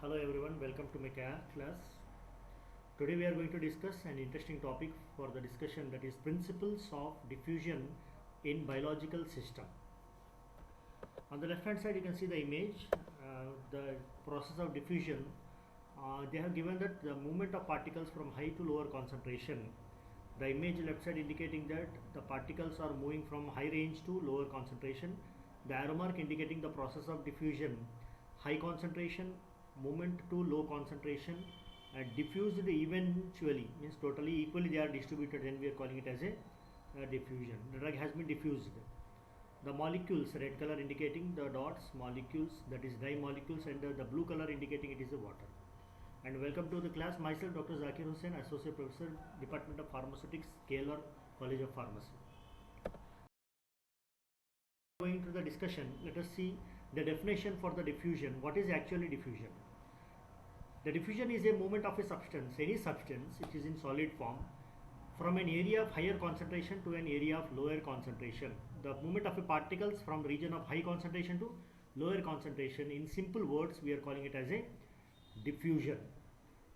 Hello everyone, welcome to my class. Today we are going to discuss an interesting topic for the discussion, that is principles of diffusion in biological system. On the left hand side you can see the image, the process of diffusion. They have given that the movement of particles from high to lower concentration. The image left side indicating that the particles are moving from high range to lower concentration. The arrow mark indicating the process of diffusion, high concentration, movement to low concentration, diffused eventually, means totally equally they are distributed, and we are calling it as a diffusion. The drug has been diffused. The molecules, red color indicating the dots, molecules, that is dye molecules, and the blue color indicating it is the water. And welcome to the class. Myself Dr. Zakir Hussain, Associate Professor, Department of Pharmaceutics, Keilor College of Pharmacy. Going to the discussion, let us see the definition for the diffusion. What is actually diffusion? The diffusion is a movement of a substance, any substance which is in solid form, from an area of higher concentration to an area of lower concentration. The movement of a particles from the region of high concentration to lower concentration. In simple words, we are calling it as a diffusion.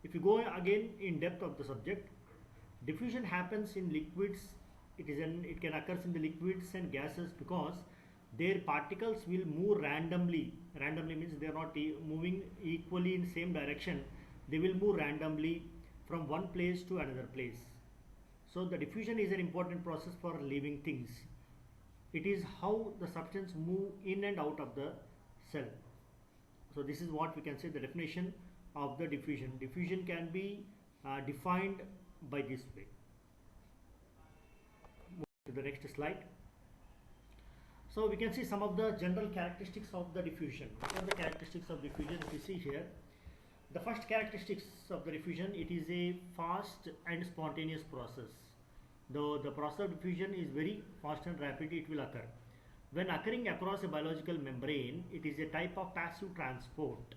If you go again in depth of the subject, diffusion happens in liquids. It can occur in the liquids and gases because their particles will move randomly. Randomly means they are not moving equally in same direction. They will move randomly from one place to another place. So the diffusion is an important process for living things. It is how the substance move in and out of the cell. So this is what we can say the definition of the diffusion. Diffusion can be defined by this way. Move to the next slide. So we can see some of the general characteristics of the diffusion. What are the characteristics of diffusion? If you see here, the first characteristics of the diffusion, it is a fast and spontaneous process. Though the process of diffusion is very fast and rapid, it will occur. When occurring across a biological membrane, it is a type of passive transport.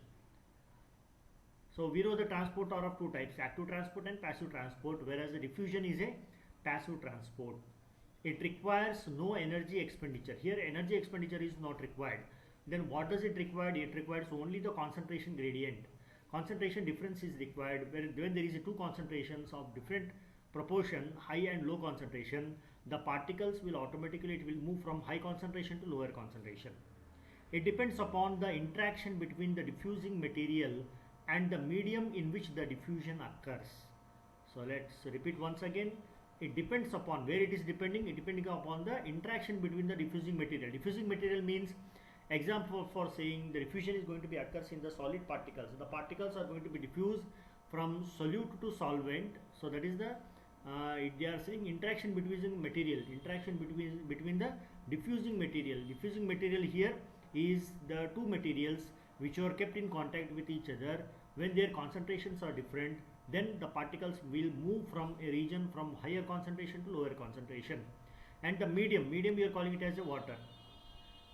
So we know the transport are of two types, active transport and passive transport, whereas the diffusion is a passive transport. It requires no energy expenditure. Here energy expenditure is not required. Then what does it require? It requires only the concentration gradient. Concentration difference is required. When there is two concentrations of different proportion, high and low concentration, the particles will automatically, it will move from high concentration to lower concentration. It depends upon the interaction between the diffusing material and the medium in which the diffusion occurs. So let's repeat once again. It depends upon where it is depending. It depending upon the interaction between the diffusing material. Diffusing material means, example for saying the diffusion is going to be occurs in the solid particles. The particles are going to be diffused from solute to solvent. So that is the they are saying interaction between material. Interaction between the diffusing material. Diffusing material here is the two materials which are kept in contact with each other. When their concentrations are different, then the particles will move from a region from higher concentration to lower concentration. And the medium we are calling it as a water,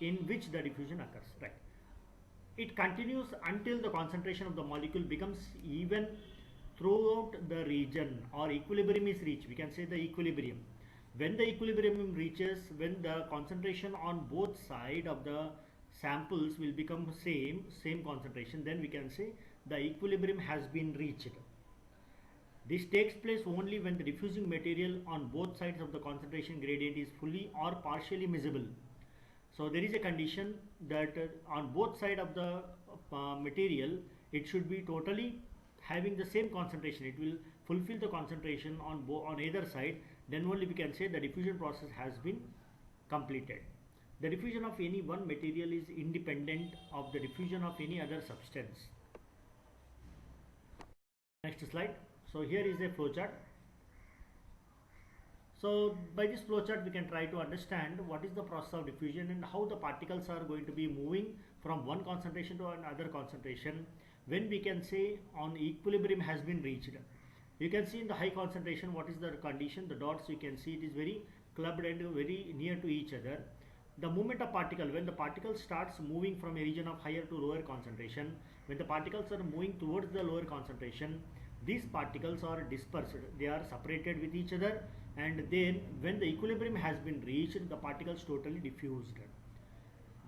in which the diffusion occurs, right? It continues until the concentration of the molecule becomes even throughout the region, or equilibrium is reached. We can say the equilibrium. When the equilibrium reaches, when the concentration on both sides of the samples will become same concentration, then we can say the equilibrium has been reached. This takes place only when the diffusing material on both sides of the concentration gradient is fully or partially miscible. So there is a condition that on both sides of the material, it should be totally having the same concentration. It will fulfill the concentration on either side. Then only we can say the diffusion process has been completed. The diffusion of any one material is independent of the diffusion of any other substance. Next slide. So here is a flowchart. So by this flowchart we can try to understand what is the process of diffusion and how the particles are going to be moving from one concentration to another concentration. When we can say on equilibrium has been reached, you can see in the high concentration what is the condition. The dots you can see it is very clubbed and very near to each other. The movement of particle, when the particle starts moving from a region of higher to lower concentration, when the particles are moving towards the lower concentration, these particles are dispersed, they are separated with each other, and then when the equilibrium has been reached, the particles totally diffused.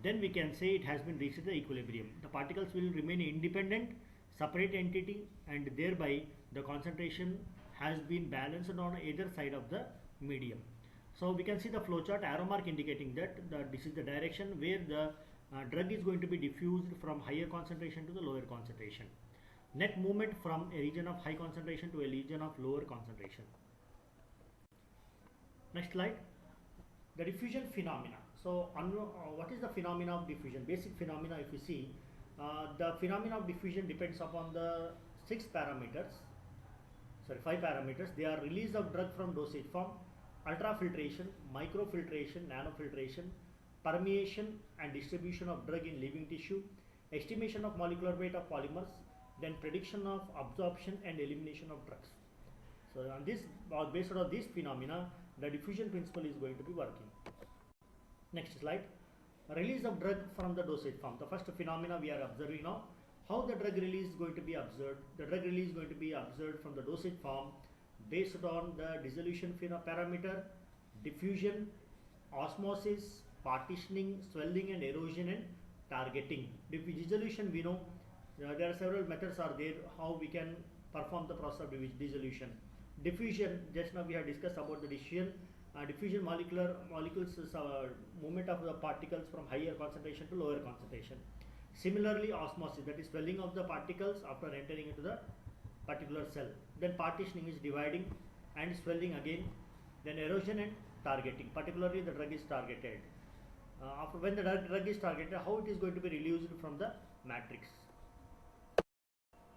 Then we can say it has been reached the equilibrium. The particles will remain independent separate entity, and thereby the concentration has been balanced on either side of the medium. So we can see the flowchart arrow mark indicating that this is the direction where the drug is going to be diffused from higher concentration to the lower concentration. Net movement from a region of high concentration to a region of lower concentration. Next slide. The diffusion phenomena. So what is the phenomena of diffusion? Basic phenomena, if you see, the phenomena of diffusion depends upon the 5 parameters. They are release of drug from dosage form, ultrafiltration, microfiltration, nanofiltration, permeation and distribution of drug in living tissue, estimation of molecular weight of polymers, then prediction of absorption and elimination of drugs. So on this, based on this phenomena, the diffusion principle is going to be working. Next slide. Release of drug from the dosage form. The first phenomena we are observing now. How the drug release is going to be observed? The drug release is going to be observed from the dosage form based on the dissolution parameter, diffusion, osmosis, partitioning, swelling and erosion, and targeting. Dissolution, we know there are several methods are there how we can perform the process of dissolution. Diffusion, just now we have discussed about the diffusion. Diffusion molecules movement of the particles from higher concentration to lower concentration. Similarly, osmosis, that is swelling of the particles after entering into the particular cell. Then partitioning is dividing and swelling again. Then erosion and targeting, particularly the drug is targeted. After when the drug is targeted, how it is going to be released from the matrix.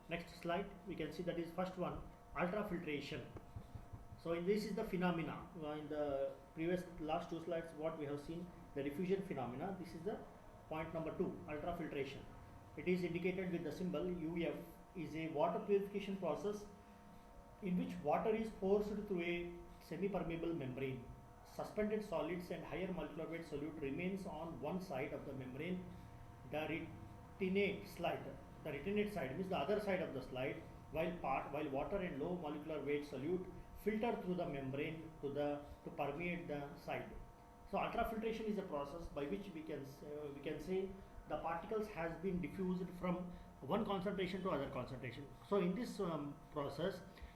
Next slide, we can see that is first one, ultrafiltration. So this is the phenomena. In the previous last 2 slides, what we have seen, the diffusion phenomena. This is the point number 2, ultrafiltration. It is indicated with the symbol UF. Is a water purification process in which water is forced through a semi-permeable membrane. Suspended solids and higher molecular weight solute remains on one side of the membrane. The retinate side means the other side of the slide, while water and low molecular weight solute filter through the membrane to permeate the side. So ultrafiltration is a process by which we can say the particles has been diffused from one concentration to other concentration. So in this process,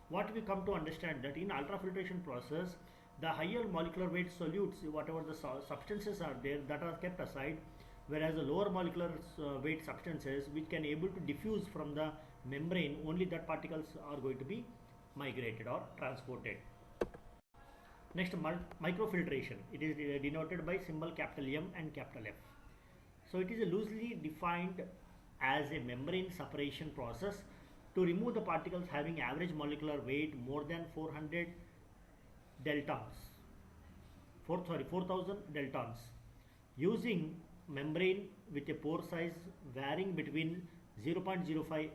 what we come to understand that in ultrafiltration process, the higher molecular weight solutes, whatever the substances are there, that are kept aside, whereas the lower molecular weight substances which can able to diffuse from the membrane, only that particles are going to be migrated or transported. Next, microfiltration. It is denoted by symbol capital M and capital F. So it is loosely defined as a membrane separation process to remove the particles having average molecular weight more than 400 daltons, 4,000 daltons, using membrane with a pore size varying between 0.05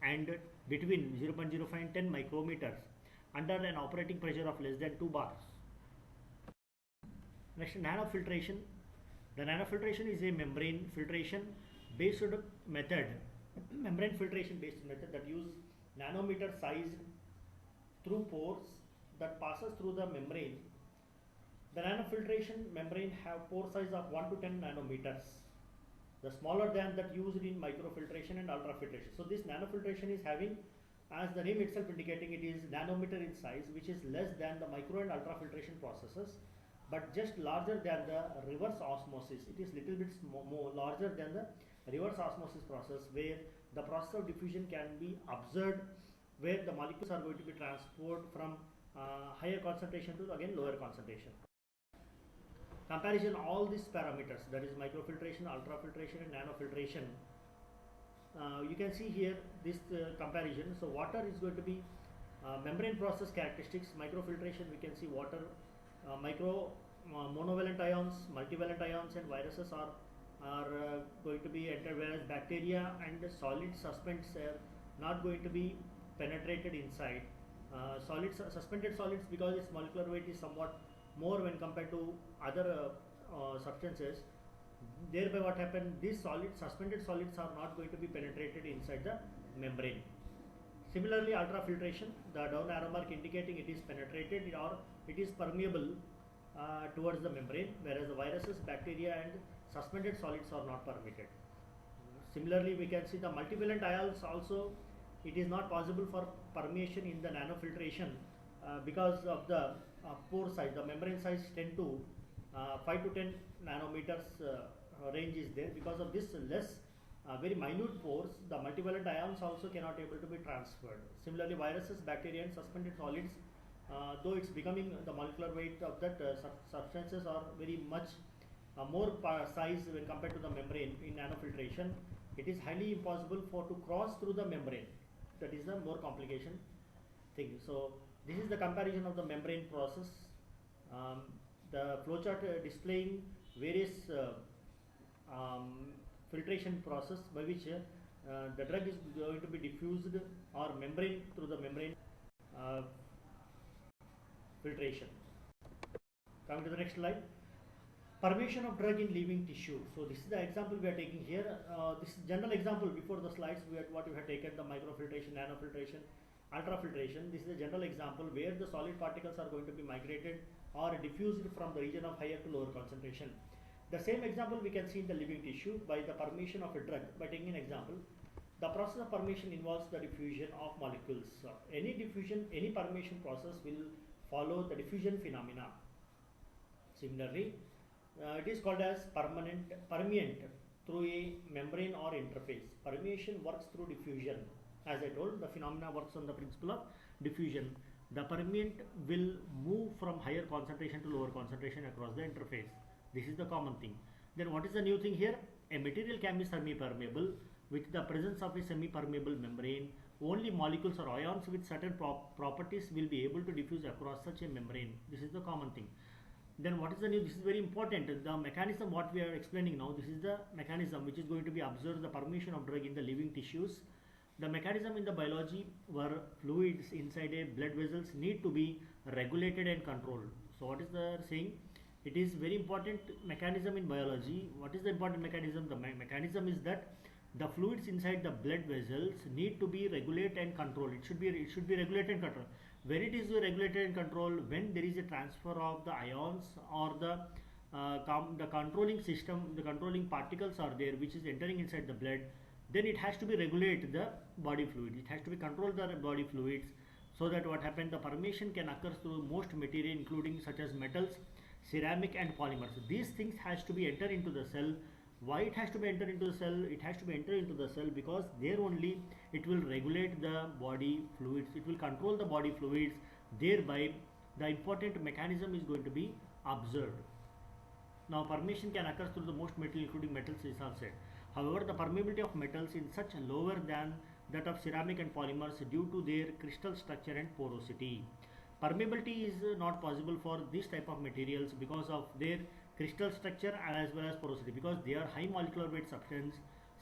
and between 0.05 and 10 micrometers under an operating pressure of less than 2 bars. Next, nanofiltration. The nanofiltration is a membrane filtration based method, that use nanometer sized through pores that passes through the membrane. The nanofiltration membrane have pore size of 1 to 10 nanometers, the smaller than that used in microfiltration and ultrafiltration. So this nanofiltration is having, as the name itself indicating, it is nanometer in size, which is less than the micro and ultrafiltration processes, but just larger than the reverse osmosis. It is little bit more larger than the reverse osmosis process, where the process of diffusion can be observed, where the molecules are going to be transported from higher concentration to again lower concentration. Comparison all these parameters, that is microfiltration, ultrafiltration and nanofiltration. You can see here this comparison. So water is going to be membrane process characteristics. Microfiltration, we can see water, monovalent ions, multivalent ions and viruses are going to be entered, whereas bacteria and solid suspends are not going to be penetrated inside. Suspended solids, because its molecular weight is somewhat more when compared to other substances, thereby what happened, these suspended solids are not going to be penetrated inside the membrane. Similarly, ultrafiltration, the down arrow mark indicating it is penetrated or it is permeable towards the membrane, whereas the viruses, bacteria and suspended solids are not permitted. Similarly, we can see the multivalent ions also. It is not possible for permeation in the nanofiltration because of the pore size. The membrane size 10 to 5 to 10 nanometers range is there. Because of this less very minute pores, the multivalent ions also cannot able to be transferred. Similarly, viruses, bacteria and suspended solids, though it's becoming the molecular weight of that substances are very much more size when compared to the membrane in nanofiltration, it is highly impossible for to cross through the membrane. That is the more complication thing. So this is the comparison of the membrane process. The flowchart displaying various filtration process by which the drug is going to be diffused or membrane through the membrane filtration. Coming to the next slide. Permeation of drug in living tissue. So this is the example we are taking here. This is general example. Before the slides, what we have taken the microfiltration, nanofiltration, ultrafiltration. This is a general example where the solid particles are going to be migrated or diffused from the region of higher to lower concentration. The same example we can see in the living tissue by the permeation of a drug. By taking an example, the process of permeation involves the diffusion of molecules. Any diffusion, any permeation process will follow the diffusion phenomena. Similarly, it is called as permeant through a membrane or interface. Permeation works through diffusion. As I told, the phenomena works on the principle of diffusion. The permeant will move from higher concentration to lower concentration across the interface. This is the common thing. Then what is the new thing here? A material can be semi-permeable with the presence of a semi-permeable membrane. Only molecules or ions with certain properties will be able to diffuse across such a membrane. This is the common thing. Then what is the new? This is very important. The mechanism what we are explaining now, this is the mechanism which is going to be observed the permeation of drug in the living tissues. The mechanism in the biology where fluids inside a blood vessels need to be regulated and controlled. So what is the saying? It is very important mechanism in biology. What is the important mechanism? The mechanism is that the fluids inside the blood vessels need to be regulated and controlled. It should be regulated and controlled. When it is regulated and controlled, when there is a transfer of the ions or the controlling system, the controlling particles are there which is entering inside the blood, then it has to be regulate the body fluids. It has to be control the body fluids, so that what happens, the permeation can occur through most material including such as metals, ceramic and polymers. These things has to be entered into the cell. Why it has to be entered into the cell? It has to be entered into the cell because there only it will regulate the body fluids. It will control the body fluids. Thereby, the important mechanism is going to be observed. Now, permeation can occur through the most material including metals is all said. However, the permeability of metals is such lower than that of ceramic and polymers due to their crystal structure and porosity. Permeability is not possible for this type of materials because of their crystal structure as well as porosity, because they are high molecular weight substance.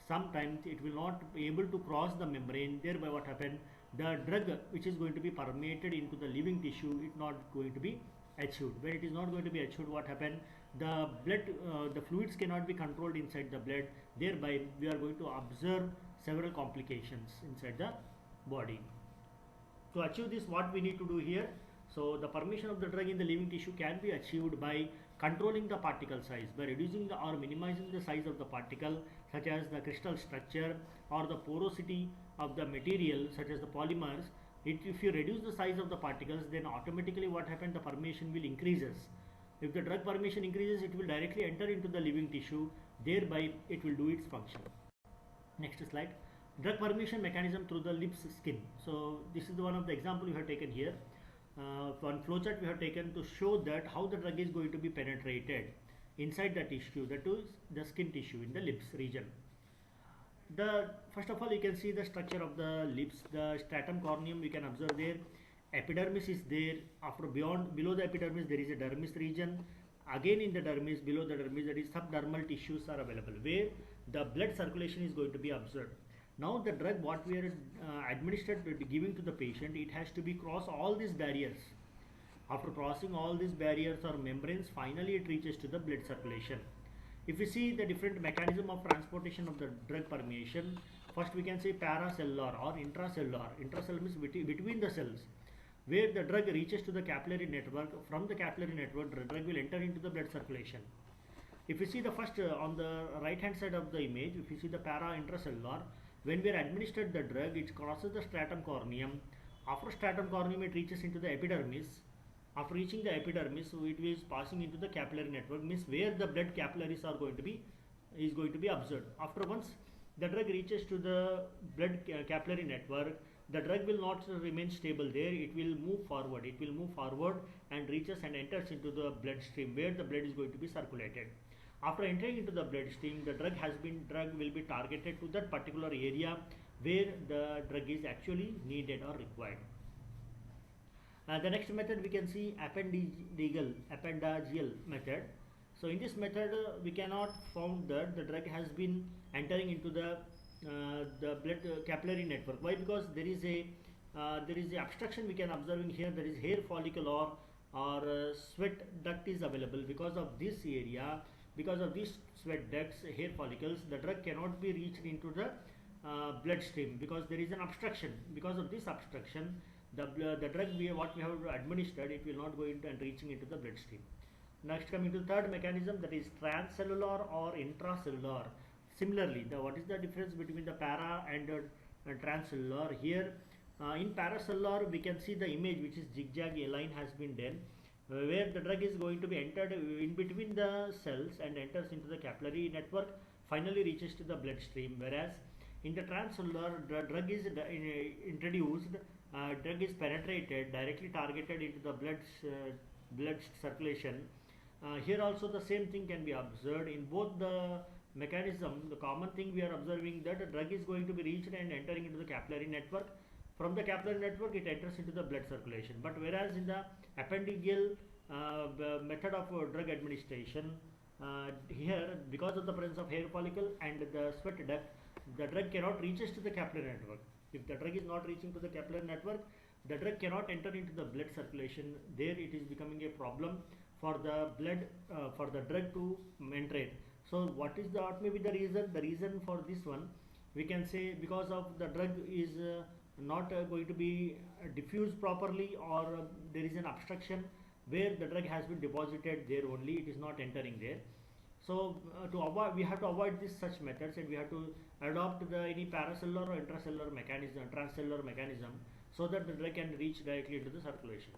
Sometimes it will not be able to cross the membrane. Thereby what happen, the drug which is going to be permeated into the living tissue, it not going to be achieved. When it is not going to be achieved, what happen, the blood the fluids cannot be controlled inside the blood. Thereby we are going to observe several complications inside the body. To achieve this, what we need to do here? So the permeation of the drug in the living tissue can be achieved by controlling the particle size, by reducing or minimizing the size of the particle, such as the crystal structure or the porosity of the material such as the polymers. If you reduce the size of the particles, then automatically what happens, the permeation will increases. If the drug permeation increases, it will directly enter into the living tissue. Thereby it will do its function. Next slide. Drug permeation mechanism through the lips skin. So this is one of the example we have taken here. One flowchart we have taken to show that how the drug is going to be penetrated inside the tissue, that is the skin tissue in the lips region. First of all, you can see the structure of the lips. The stratum corneum we can observe there. Epidermis is there. Below the epidermis there is a dermis region. Again in the dermis, below the dermis, that is subdermal tissues are available where the blood circulation is going to be observed. Now the drug what we are administered giving to the patient, it has to be cross all these barriers. After crossing all these barriers or membranes, finally it reaches to the blood circulation. If we see the different mechanism of transportation of the drug permeation, first we can say paracellular or intracellular. Intracellular means between the cells, where the drug reaches to the capillary network. From the capillary network, the drug will enter into the blood circulation. If you see the first on the right hand side of the image, if you see the para intracellular, when we are administered the drug, it crosses the stratum corneum. After stratum corneum, it reaches into the epidermis. After reaching the epidermis, so it is passing into the capillary network, means where the blood capillaries are going to be observed. After once the drug reaches to the blood capillary network, the drug will not remain stable there. It will move forward. It will move forward and reaches and enters into the bloodstream where the blood is going to be circulated. After entering into the bloodstream, the drug will be targeted to that particular area where the drug is actually needed or required. The next method we can see appendageal method. So in this method, we cannot found that the drug has been entering into the blood capillary network. Why? Because there is a obstruction we can observing here. There is hair follicle or sweat duct is available. Because of this area, because of these sweat ducts, hair follicles, the drug cannot be reached into the bloodstream because there is an obstruction. Because of this obstruction, the drug what we have administered, it will not go into and reaching into the bloodstream. Next, coming to the third mechanism, that is transcellular or intracellular. Similarly, what is the difference between the para and transcellular? Here in paracellular, we can see the image which is zigzag line has been done, where the drug is going to be entered in between the cells and enters into the capillary network, finally reaches to the bloodstream. Whereas in the transcellular, the drug is introduced, drug is penetrated, directly targeted into the blood circulation. Here also the same thing can be observed in both the mechanism. The common thing we are observing that the drug is going to be reached and entering into the capillary network. From the capillary network, it enters into the blood circulation. But whereas in the appendageal method of drug administration, here because of the presence of hair follicle and the sweat duct, the drug cannot reaches to the capillary network. If the drug is not reaching to the capillary network, the drug cannot enter into the blood circulation. There it is becoming a problem for the blood for the drug to enter. So what may be the reason? The reason for this one, we can say because of the drug is not going to be diffused properly, or there is an obstruction where the drug has been deposited there only, it is not entering there. So to avoid, we have to avoid such methods, and we have to adopt any paracellular or intracellular mechanism, transcellular mechanism, so that the drug can reach directly into the circulation.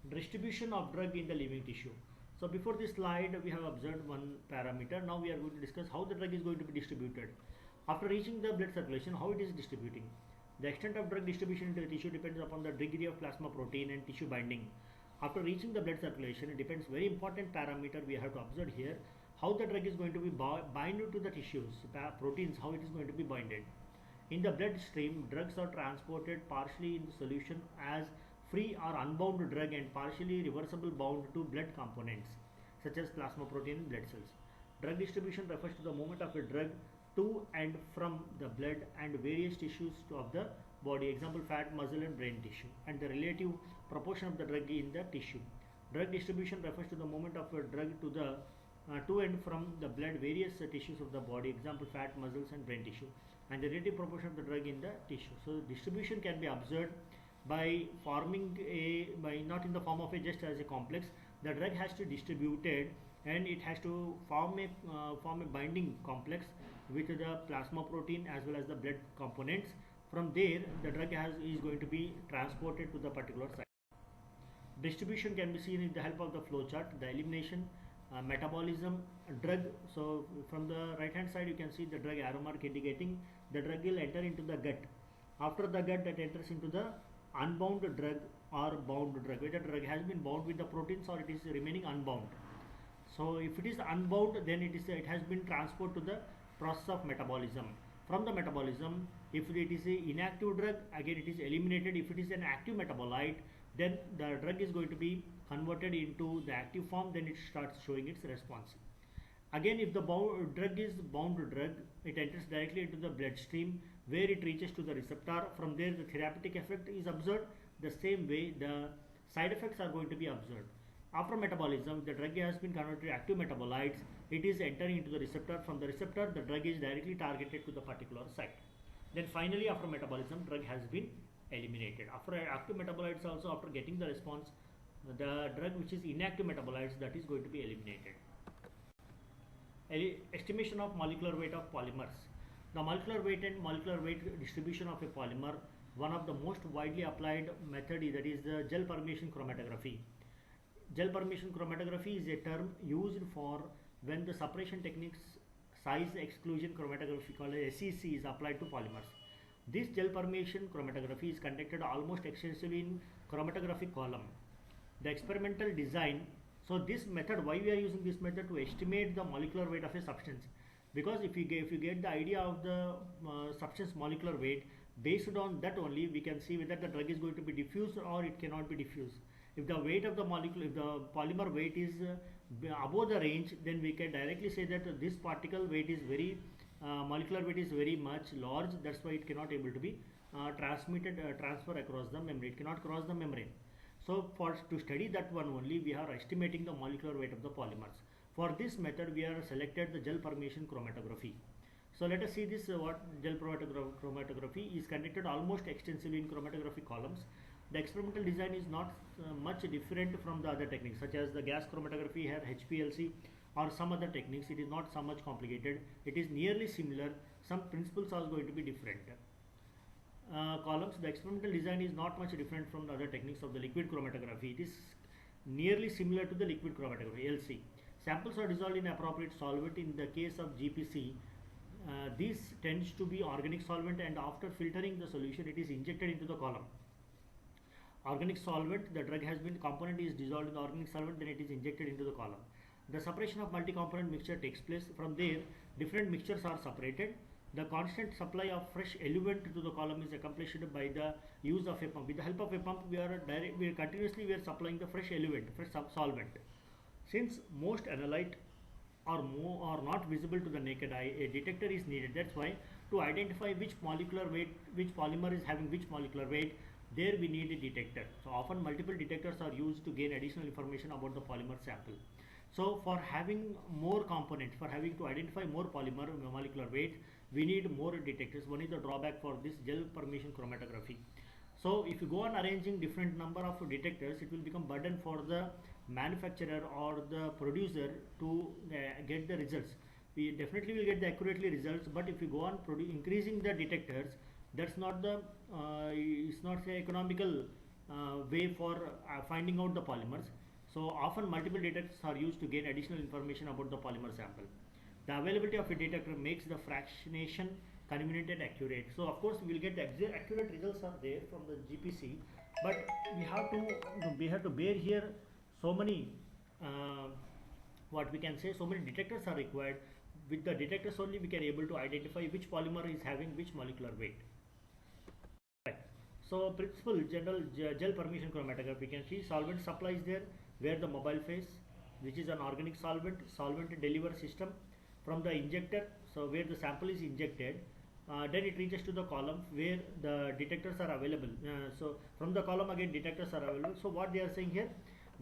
Distribution of drug in the living tissue. So before this slide, we have observed one parameter. Now we are going to discuss how the drug is going to be distributed. After reaching the blood circulation, how it is distributing. The extent of drug distribution into the tissue depends upon the degree of plasma protein and tissue binding. After reaching the blood circulation, it depends, very important parameter we have to observe here, how the drug is going to be binded to the tissues, proteins, how it is going to be binded. In the bloodstream, drugs are transported partially in the solution as free or unbound drug and partially reversible bound to blood components such as plasma protein and blood cells. Drug distribution refers to the movement of a drug to and from the blood and various tissues of the body, example fat, muscle and brain tissue, and the relative proportion of the drug in the tissue. Drug distribution refers to the movement of a drug to and from the blood, various tissues of the body, example fat, muscles and brain tissue, and the relative proportion of the drug in the tissue. So distribution can be observed by forming not in the form of just as a complex. The drug has to be distributed and it has to form a binding complex with the plasma protein as well as the blood components. From there, the drug is going to be transported to the particular site. Distribution can be seen with the help of the flow chart, the elimination, metabolism, drug. So from the right hand side, you can see the drug arrow mark indicating the drug will enter into the gut. After the gut, that enters into the unbound drug or bound drug, whether the drug has been bound with the proteins or it is remaining unbound. So if it is unbound, then it has been transported to the process of metabolism. From the metabolism, if it is an inactive drug, again it is eliminated. If it is an active metabolite, then the drug is going to be converted into the active form, then it starts showing its response. Again, if the drug is bound drug, it enters directly into the bloodstream where it reaches to the receptor. From there, the therapeutic effect is observed. The same way, the side effects are going to be observed. After metabolism, the drug has been converted to active metabolites. It is entering into the receptor. From the receptor, the drug is directly targeted to the particular site. Then finally, after metabolism, drug has been eliminated. After active metabolites also, after getting the response, the drug which is inactive metabolites, that is going to be eliminated. Estimation of molecular weight of polymers. The molecular weight and molecular weight distribution of a polymer, one of the most widely applied method is that is the gel permeation chromatography. Gel permeation chromatography is a term used for when the separation techniques size exclusion chromatography called SEC is applied to polymers. This gel permeation chromatography is conducted almost extensively in chromatographic column. The experimental design, so this method, why we are using this method? To estimate the molecular weight of a substance, because if you get the idea of the substance molecular weight, based on that only we can see whether the drug is going to be diffused or it cannot be diffused. If the weight of the molecule, if the polymer weight is above the range, then we can directly say that this particle weight is very molecular weight is very much large, that's why it cannot able to be transfer across the membrane, it cannot cross the membrane. So to study that one only, we are estimating the molecular weight of the polymers. For this method, we are selected the gel permeation chromatography. So let us see this what gel chromatography is conducted almost extensively in chromatographic columns. The experimental design is not much different from the other techniques such as the gas chromatography here, HPLC, or some other techniques. It is not so much complicated. It is nearly similar. Some principles are going to be different. Columns, the experimental design is not much different from the other techniques of the liquid chromatography. It is nearly similar to the liquid chromatography, LC. Samples are dissolved in appropriate solvent. In the case of GPC, this tends to be organic solvent, and after filtering the solution, it is injected into the column. Organic solvent, the drug has been, component is dissolved in the organic solvent, then it is injected into the column. The separation of multi-component mixture takes place. From there, different mixtures are separated. The constant supply of fresh eluent to the column is accomplished by the use of a pump. With the help of a pump, we are continuously supplying the fresh eluent, fresh solvent. Since most analyte are not visible to the naked eye, a detector is needed. That's why to identify which molecular weight, which polymer is having which molecular weight, there we need a detector. So often multiple detectors are used to gain additional information about the polymer sample. So for having more components, for having to identify more polymer molecular weight, we need more detectors. One is the drawback for this gel permeation chromatography. So if you go on arranging different number of detectors, it will become burden for the manufacturer or the producer to get the results. We definitely will get the accurately results, but if you go on increasing the detectors, that's not the it's not the economical way for finding out the polymers. So often multiple detectors are used to gain additional information about the polymer sample. The availability of a detector makes the fractionation convenient and accurate. So of course we will get the accurate results are there from the GPC, but we have to bear here so many what we can say, so many detectors are required. With the detectors only we can able to identify which polymer is having which molecular weight. Right. So principle general gel permeation chromatography, we can see solvent supply is there, where the mobile phase, which is an organic solvent deliver system from the injector, so where the sample is injected, then it reaches to the column where the detectors are available. So from the column again detectors are available. So what they are saying here,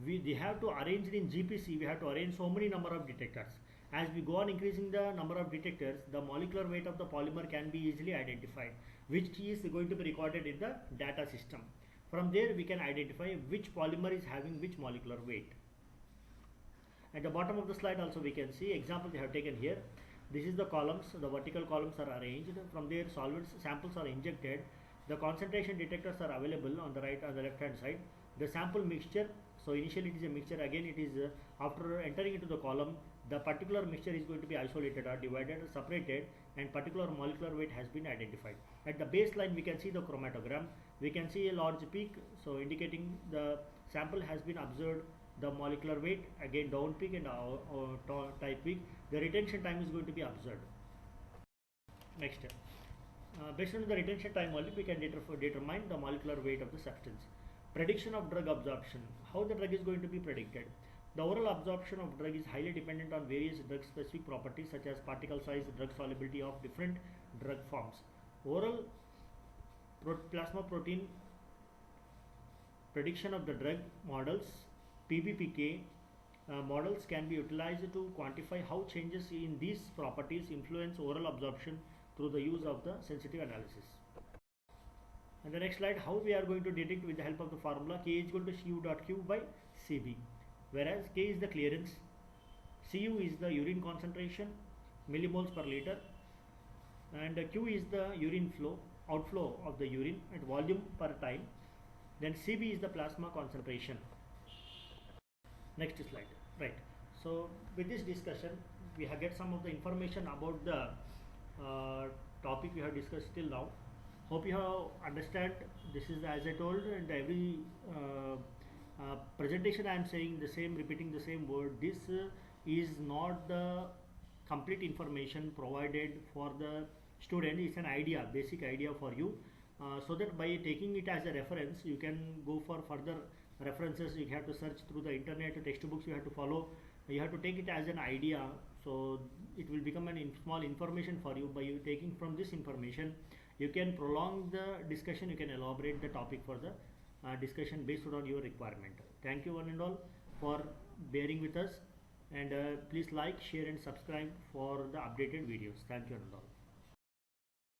they have to arrange it in GPC, we have to arrange so many number of detectors. As we go on increasing the number of detectors, the molecular weight of the polymer can be easily identified, which is going to be recorded in the data system. From there we can identify which polymer is having which molecular weight. At the bottom of the slide also we can see example they have taken here. This is the columns, the vertical columns are arranged. From there solvents samples are injected. The concentration detectors are available on the left hand side. The sample mixture, so initially it is a mixture, again it is after entering into the column, the particular mixture is going to be isolated or divided or separated, and particular molecular weight has been identified. At the baseline we can see the chromatogram, we can see a large peak, so indicating the sample has been observed the molecular weight, again down peak and type peak. The retention time is going to be observed. Next, based on the retention time only we can determine the molecular weight of the substance. Prediction of drug absorption, how the drug is going to be predicted. The oral absorption of drug is highly dependent on various drug specific properties such as particle size, drug solubility of different drug forms. Oral plasma protein prediction of the drug models, PBPK models can be utilized to quantify how changes in these properties influence oral absorption through the use of the sensitive analysis. And the next slide, how we are going to detect with the help of the formula K is equal to Cu dot Q by Cb, whereas K is the clearance, Cu is the urine concentration, millimoles per liter, and Q is the urine flow, outflow of the urine at volume per time. Then Cb is the plasma concentration. Next slide. Right. So with this discussion, we have get some of the information about the topic we have discussed till now. Hope you have understand. This is, as I told, and every presentation I am saying the same, repeating the same word. This is not the complete information provided for the student. It's an idea, basic idea for you, so that by taking it as a reference, you can go for further references. You have to search through the internet, textbooks you have to follow. You have to take it as an idea, so it will become an small information for you. By you taking from this information, you can prolong the discussion, you can elaborate the topic for the discussion based on your requirement. Thank you one and all for bearing with us, and please like, share and subscribe for the updated videos. Thank you one and all.